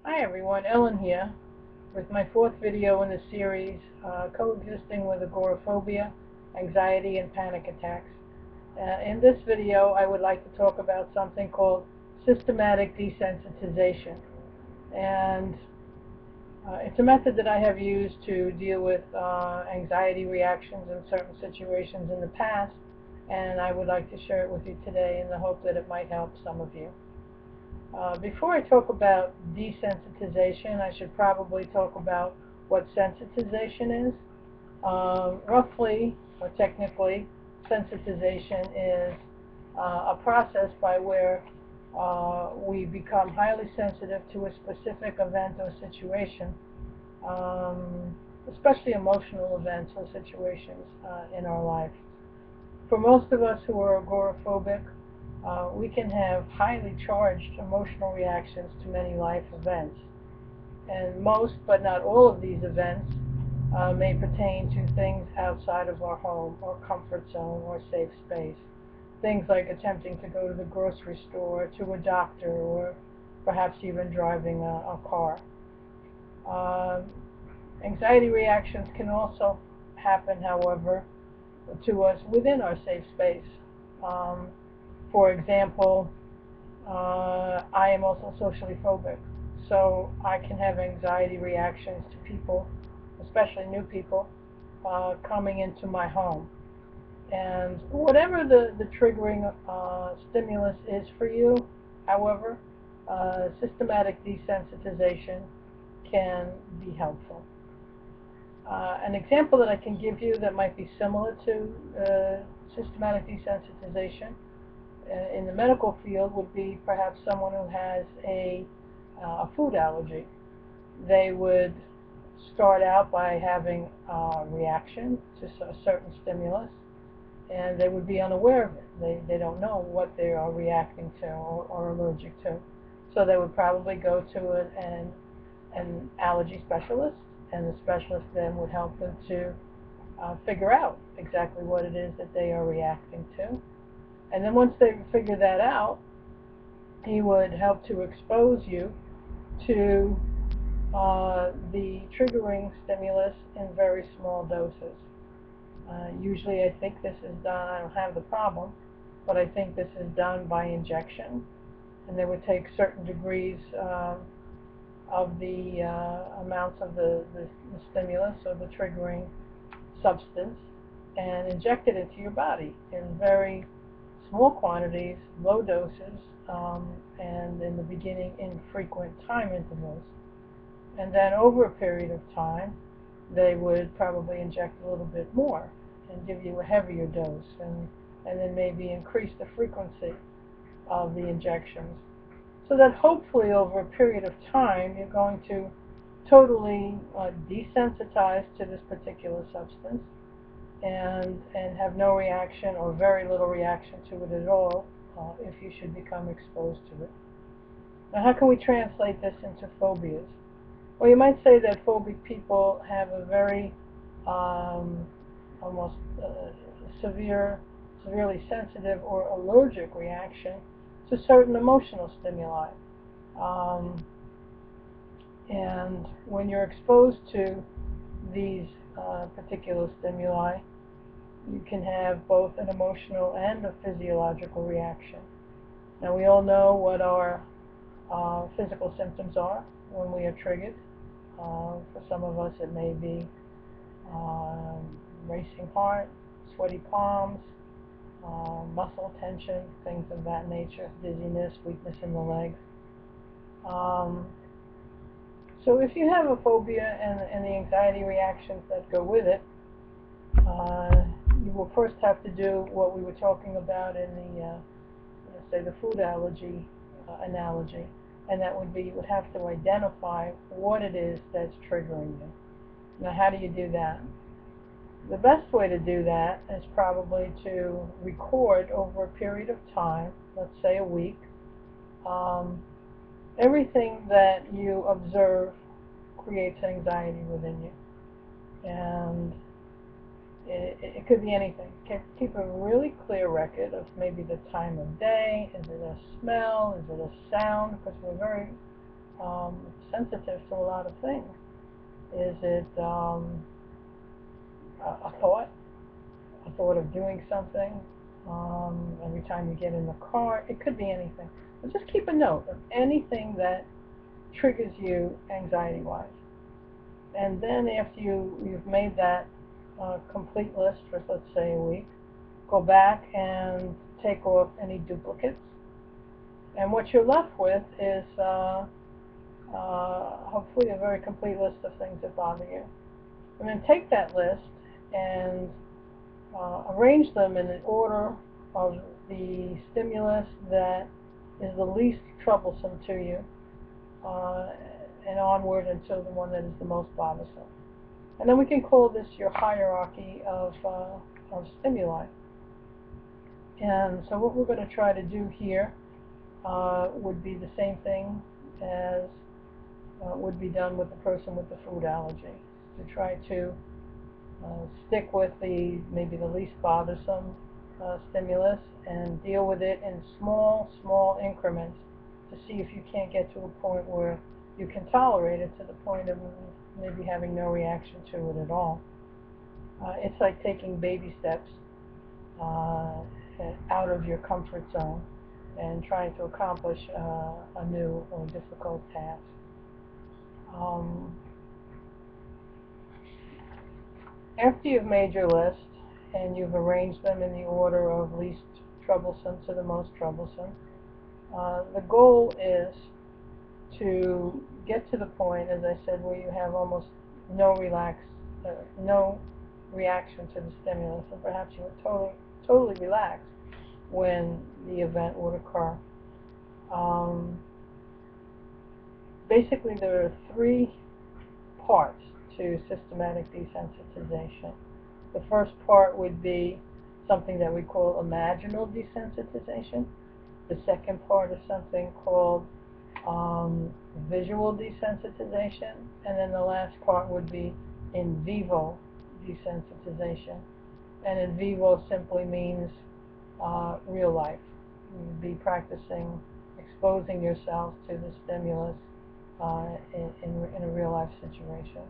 Hi everyone, Ellen here with my fourth video in the series, Coexisting with Agoraphobia, Anxiety and Panic Attacks. In this video I would like to talk about something called systematic desensitization. And it's a method that I have used to deal with anxiety reactions in certain situations in the past, and I would like to share it with you today in the hope that it might help some of you. Before I talk about desensitization, I should probably talk about what sensitization is. Roughly, or technically, sensitization is a process by where we become highly sensitive to a specific event or situation, especially emotional events or situations in our life. For most of us who are agoraphobic, we can have highly charged emotional reactions to many life events. And most, but not all of these events may pertain to things outside of our home or comfort zone or safe space. Things like attempting to go to the grocery store, to a doctor, or perhaps even driving a car. Anxiety reactions can also happen, however, to us within our safe space. For example, I am also socially phobic, so I can have anxiety reactions to people, especially new people, coming into my home. And whatever the triggering stimulus is for you, however, systematic desensitization can be helpful. An example that I can give you that might be similar to systematic desensitization in the medical field would be perhaps someone who has a food allergy. They would start out by having a reaction to a certain stimulus, and they would be unaware of it. They don't know what they are reacting to or allergic to. So they would probably go to an allergy specialist, and the specialist then would help them to figure out exactly what it is that they are reacting to. And then once they figure that out, he would help to expose you to the triggering stimulus in very small doses. Usually I think this is done, I don't have the problem, but I think this is done by injection. And they would take certain degrees of the amounts of the stimulus or the triggering substance and inject it into your body in very small quantities, low doses, and in the beginning in frequent time intervals. And then over a period of time, they would probably inject a little bit more and give you a heavier dose, and then maybe increase the frequency of the injections. So that hopefully over a period of time, you're going to totally desensitize to this particular substance and have no reaction or very little reaction to it at all if you should become exposed to it. Now, how can we translate this into phobias? Well, you might say that phobic people have a very almost severely sensitive or allergic reaction to certain emotional stimuli. And when you're exposed to these particular stimuli, you can have both an emotional and a physiological reaction. Now, we all know what our physical symptoms are when we are triggered. For some of us, it may be racing heart, sweaty palms, muscle tension, things of that nature, dizziness, weakness in the legs. So if you have a phobia and the anxiety reactions that go with it, you will first have to do what we were talking about in the, say, the food allergy analogy, and that would be you would have to identify what it is that's triggering you. Now, how do you do that? The best way to do that is probably to record over a period of time, let's say a week, everything that you observe creates anxiety within you. And it could be anything. Keep a really clear record of maybe the time of day. Is it a smell? Is it a sound? Because we're very sensitive to a lot of things. Is it a thought? A thought of doing something? Every time you get in the car? It could be anything. But just keep a note of anything that triggers you anxiety-wise. And then after you've made that complete list for, let's say, a week, go back and take off any duplicates. And what you're left with is hopefully a very complete list of things that bother you. And then take that list and arrange them in an order of the stimulus that is the least troublesome to you, and onward until the one that is the most bothersome. And then we can call this your hierarchy of stimuli. And so what we're going to try to do here would be the same thing as would be done with the person with the food allergy, to try to stick with maybe the least bothersome stimulus and deal with it in small increments to see if you can't get to a point where you can tolerate it to the point of maybe having no reaction to it at all. It's like taking baby steps out of your comfort zone and trying to accomplish a new or difficult task. After you've made your list and you've arranged them in the order of least troublesome to the most troublesome, the goal is to get to the point, as I said, where you have almost no reaction to the stimulus, and perhaps you would totally relax when the event would occur. Basically, there are three parts to systematic desensitization. The first part would be something that we call imaginal desensitization. The second part is something called visual desensitization, and then the last part would be in vivo desensitization. And in vivo simply means real life. You would be practicing exposing yourself to the stimulus in a real life situation.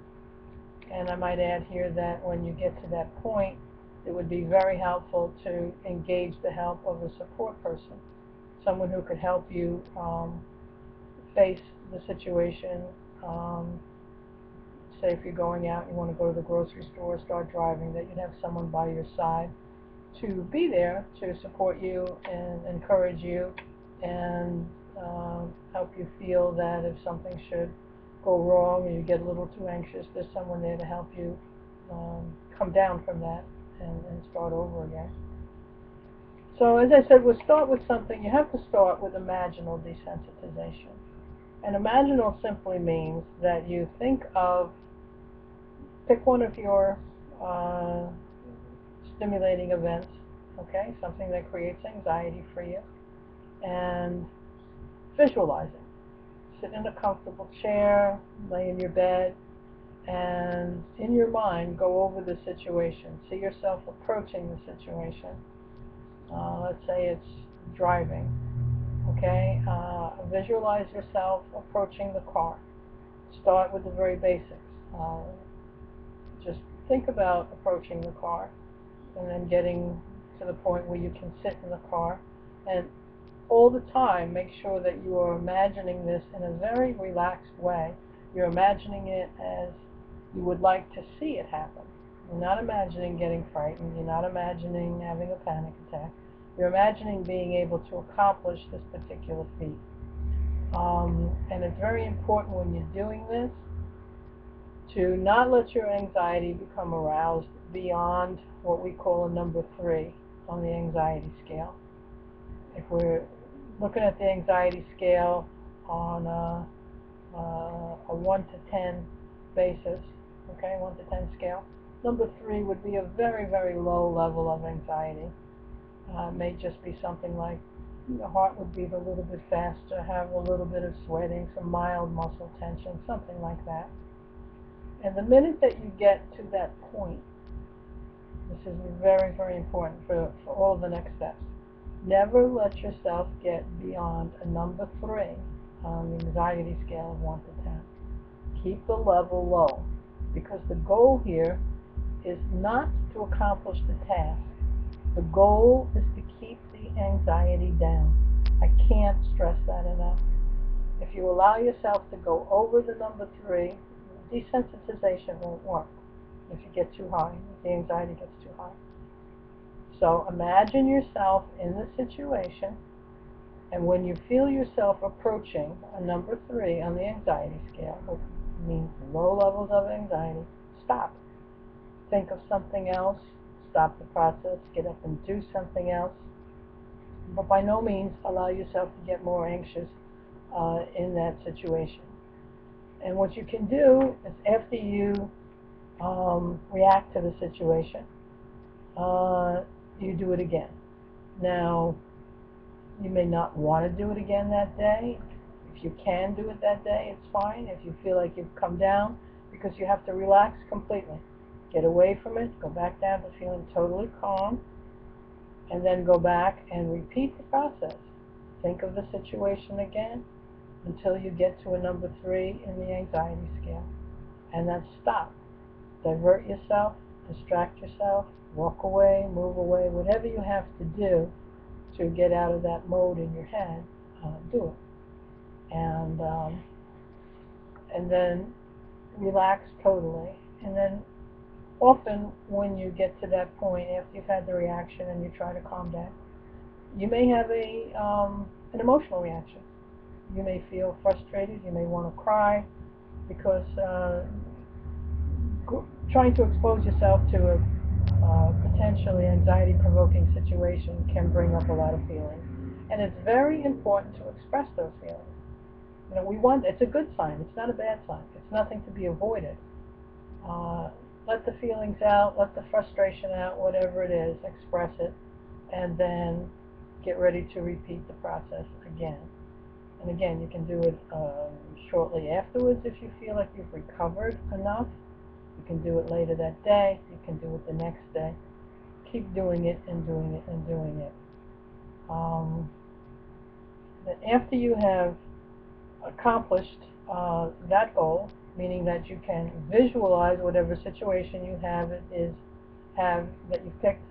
And I might add here that when you get to that point, it would be very helpful to engage the help of a support person, someone who could help you face the situation. Say if you're going out and you want to go to the grocery store or start driving, that you'd have someone by your side to be there to support you and encourage you and help you feel that if something should go wrong or you get a little too anxious, there's someone there to help you come down from that and start over again. So as I said, we'll start with something. You have to start with imaginal desensitization. And imaginal simply means that you pick one of your stimulating events, okay, something that creates anxiety for you, and visualize it. Sit in a comfortable chair, lay in your bed, and in your mind go over the situation. See yourself approaching the situation. Let's say it's driving, okay? Visualize yourself approaching the car. Start with the very basics. Just think about approaching the car and then getting to the point where you can sit in the car, and all the time make sure that you are imagining this in a very relaxed way. You're imagining it as you would like to see it happen. You're not imagining getting frightened. You're not imagining having a panic attack. You're imagining being able to accomplish this particular feat. And it's very important when you're doing this to not let your anxiety become aroused beyond what we call a number 3 on the anxiety scale. If we're looking at the anxiety scale on a 1 to 10 basis, okay, 1 to 10 scale, number 3 would be a very, very low level of anxiety. It may just be something like the heart would beat a little bit faster, have a little bit of sweating, some mild muscle tension, something like that. And the minute that you get to that point, this is very, very important for all the next steps. Never let yourself get beyond a number 3 on the anxiety scale of 1 to 10. Keep the level low, because the goal here is not to accomplish the task. The goal is to keep the anxiety down. I can't stress that enough. If you allow yourself to go over the number 3, desensitization won't work if you get too high, if the anxiety gets too high. So imagine yourself in the situation, and when you feel yourself approaching a number 3 on the anxiety scale, which means low levels of anxiety, stop. Think of something else, stop the process, get up and do something else. But by no means allow yourself to get more anxious in that situation. And what you can do is, after you react to the situation, you do it again. Now, you may not want to do it again that day. If you can do it that day, it's fine. If you feel like you've come down, because you have to relax completely. Get away from it, go back down to feeling totally calm, and then go back and repeat the process. Think of the situation again until you get to a number 3 in the anxiety scale. And then stop. Divert yourself, distract yourself, walk away, move away, whatever you have to do to get out of that mode in your head, do it. And then relax totally. And then often when you get to that point, after you've had the reaction and you try to calm down, you may have an emotional reaction. You may feel frustrated, you may want to cry, because trying to expose yourself to a potentially anxiety-provoking situation can bring up a lot of feelings. And it's very important to express those feelings. You know, it's a good sign, it's not a bad sign, it's nothing to be avoided. Let the feelings out, let the frustration out, whatever it is, express it, and then get ready to repeat the process again. And again, you can do it shortly afterwards if you feel like you've recovered enough. You can do it later that day, you can do it the next day. Keep doing it and doing it and doing it. Then after you have accomplished that goal, meaning that you can visualize whatever situation you have that you've picked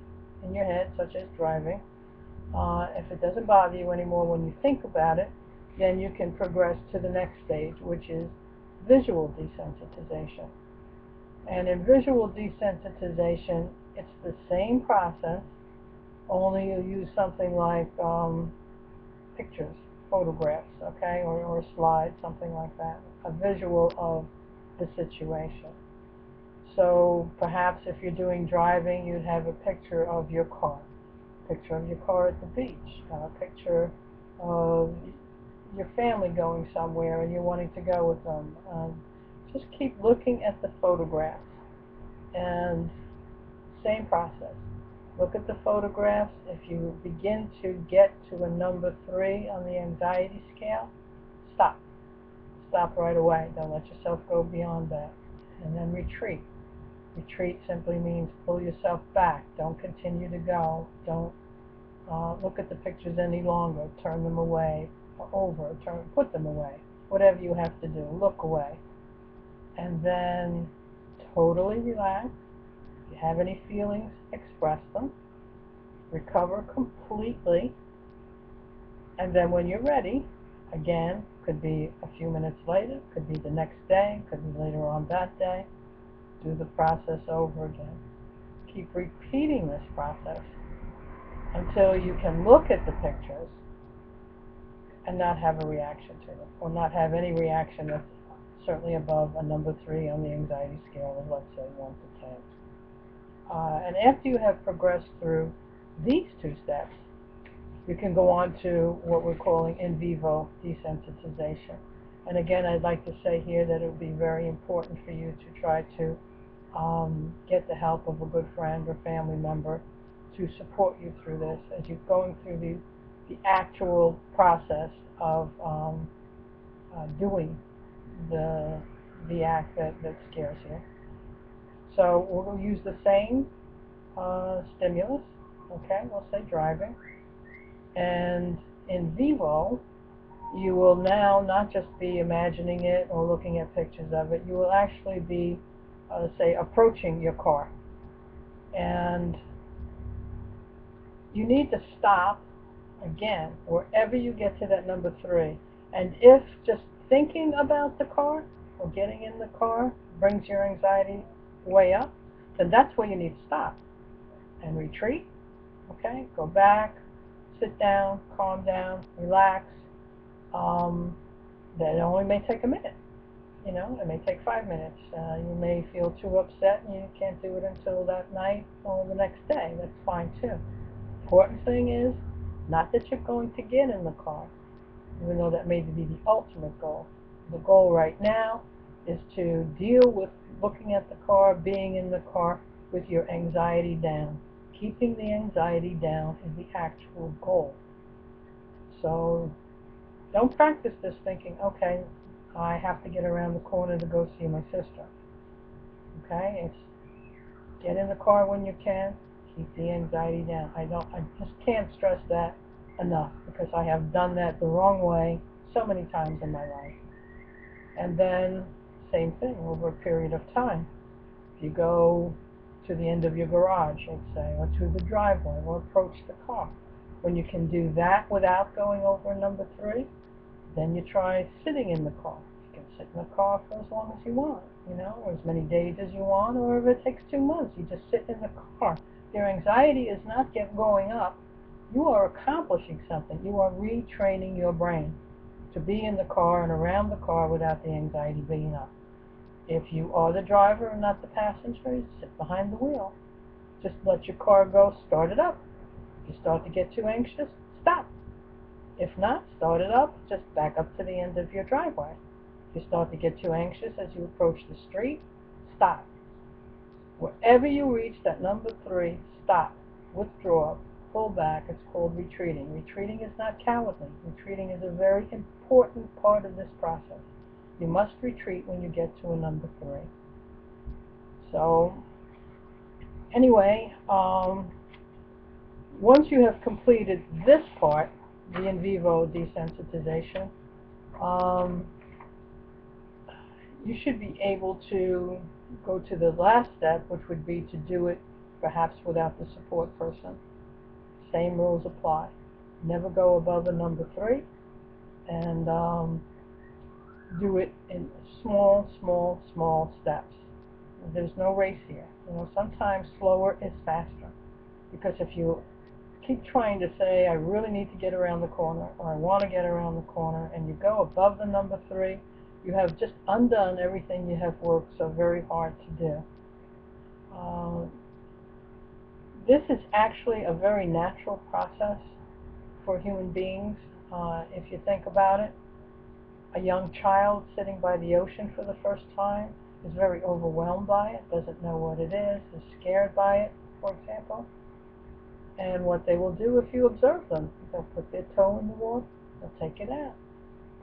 in your head, such as driving. If it doesn't bother you anymore when you think about it, then you can progress to the next stage, which is visual desensitization. And in visual desensitization, it's the same process, only you use something like pictures, photographs, okay, or a slide, something like that, a visual of the situation. So perhaps if you're doing driving, you'd have a picture of your car at the beach, a picture of your family going somewhere and you're wanting to go with them. Just keep looking at the photographs, and same process. Look at the photographs. If you begin to get to a number 3 on the anxiety scale, stop. Stop right away. Don't let yourself go beyond that. And then retreat. Retreat simply means pull yourself back. Don't continue to go. Don't look at the pictures any longer. Turn them away or over. Put them away. Whatever you have to do, look away. And then totally relax. If you have any feelings, express them. Recover completely. And then when you're ready, again, could be a few minutes later, could be the next day, could be later on that day, do the process over again. Keep repeating this process until you can look at the pictures and not have a reaction to them, or not have any reaction that's certainly above a number 3 on the anxiety scale of, let's say, 1 to 10. And after you have progressed through these 2 steps, you can go on to what we're calling in vivo desensitization. And again, I'd like to say here that it would be very important for you to try to get the help of a good friend or family member to support you through this as you're going through the actual process of doing the act that scares you. So we'll use the same stimulus, okay, we'll say driving, and in vivo, you will now not just be imagining it or looking at pictures of it, you will actually be, say, approaching your car. And you need to stop, again, wherever you get to that number 3. And if just thinking about the car or getting in the car brings your anxiety way up, then that's where you need to stop and retreat. Okay, go back, sit down, calm down, relax. That only may take a minute. You know, it may take 5 minutes. You may feel too upset and you can't do it until that night or the next day. That's fine too. Important thing is not that you're going to get in the car, even though that may be the ultimate goal. The goal right now is to deal with looking at the car, being in the car with your anxiety down. Keeping the anxiety down is the actual goal. So don't practice this thinking, okay, I have to get around the corner to go see my sister. Okay, it's get in the car when you can, keep the anxiety down. I just can't stress that enough, because I have done that the wrong way so many times in my life. And then same thing over a period of time. If you go to the end of your garage, let's say, or to the driveway, or approach the car, when you can do that without going over number 3, then you try sitting in the car. You can sit in the car for as long as you want, you know, or as many days as you want, or if it takes 2 months, you just sit in the car. Your anxiety is not going up. You are accomplishing something. You are retraining your brain to be in the car and around the car without the anxiety being up. If you are the driver and not the passenger, sit behind the wheel. Just let your car go, start it up. If you start to get too anxious, stop. If not, start it up, just back up to the end of your driveway. If you start to get too anxious as you approach the street, stop. Wherever you reach that number 3, stop, withdraw, pull back. It's called retreating. Retreating is not cowardly. Retreating is a very important part of this process. You must retreat when you get to a number 3. So, anyway, once you have completed this part, the in vivo desensitization, you should be able to go to the last step, which would be to do it perhaps without the support person. Same rules apply. Never go above a number 3, and do it in small steps. There's no race here. You know, sometimes slower is faster, because if you keep trying to say, I really need to get around the corner, or I want to get around the corner, and you go above the number 3, you have just undone everything you have worked so very hard to do. This is actually a very natural process for human beings. If you think about it, a young child sitting by the ocean for the first time is very overwhelmed by it, doesn't know what it is scared by it, for example. And what they will do, if you observe them, they'll put their toe in the water, they'll take it out,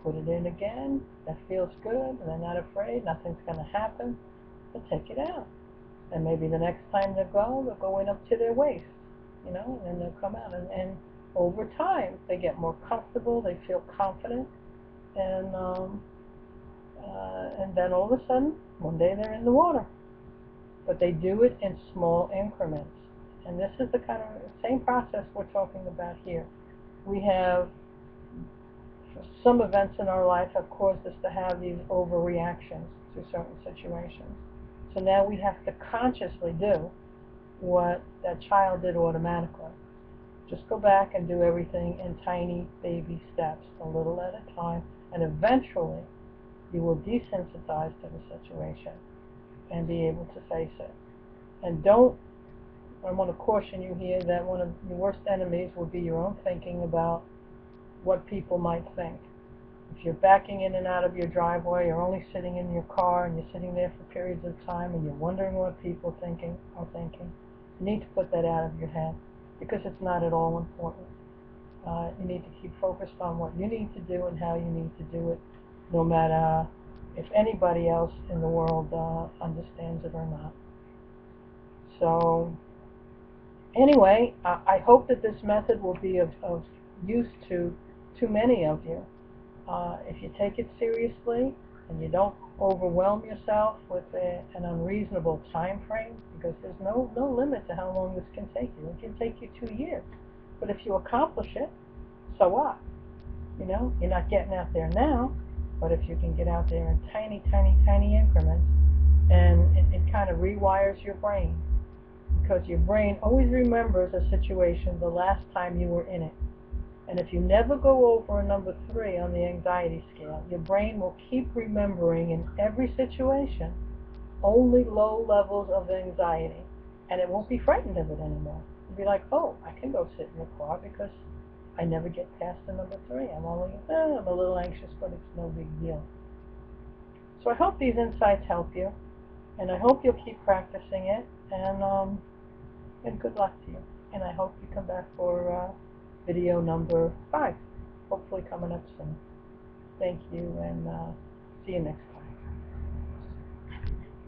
put it in again, that feels good, they're not afraid, nothing's going to happen, they'll take it out. And maybe the next time they'll go in up to their waist, you know, and then they'll come out. And over time, they get more comfortable, they feel confident, and then all of a sudden, one day they're in the water. But they do it in small increments. And this is the kind of same process we're talking about here. We have, some events in our life have caused us to have these overreactions to certain situations. So now we have to consciously do what that child did automatically. Just go back and do everything in tiny baby steps, a little at a time, and eventually you will desensitize to the situation and be able to face it. And I want to caution you here that one of your worst enemies will be your own thinking about what people might think. If you're backing in and out of your driveway, or only sitting in your car, and you're sitting there for periods of time, and you're wondering what people are thinking, you need to put that out of your head, because it's not at all important. You need to keep focused on what you need to do and how you need to do it, no matter if anybody else in the world understands it or not. So, anyway, I hope that this method will be of use to many of you. If you take it seriously and you don't overwhelm yourself with an unreasonable time frame, because there's no limit to how long this can take you. It can take you 2 years. But if you accomplish it, so what? You know, you're not getting out there now, but if you can get out there in tiny, tiny, tiny increments, and it kind of rewires your brain, because your brain always remembers a situation the last time you were in it. And if you never go over a number 3 on the anxiety scale, your brain will keep remembering in every situation only low levels of anxiety, and it won't be frightened of it anymore. It'll be like, oh, I can go sit in the car because I never get past the number 3. I'm a little anxious, but it's no big deal. So I hope these insights help you, and I hope you'll keep practicing it, and good luck to you. And I hope you come back for video number 5, hopefully coming up soon. Thank you, and see you next time.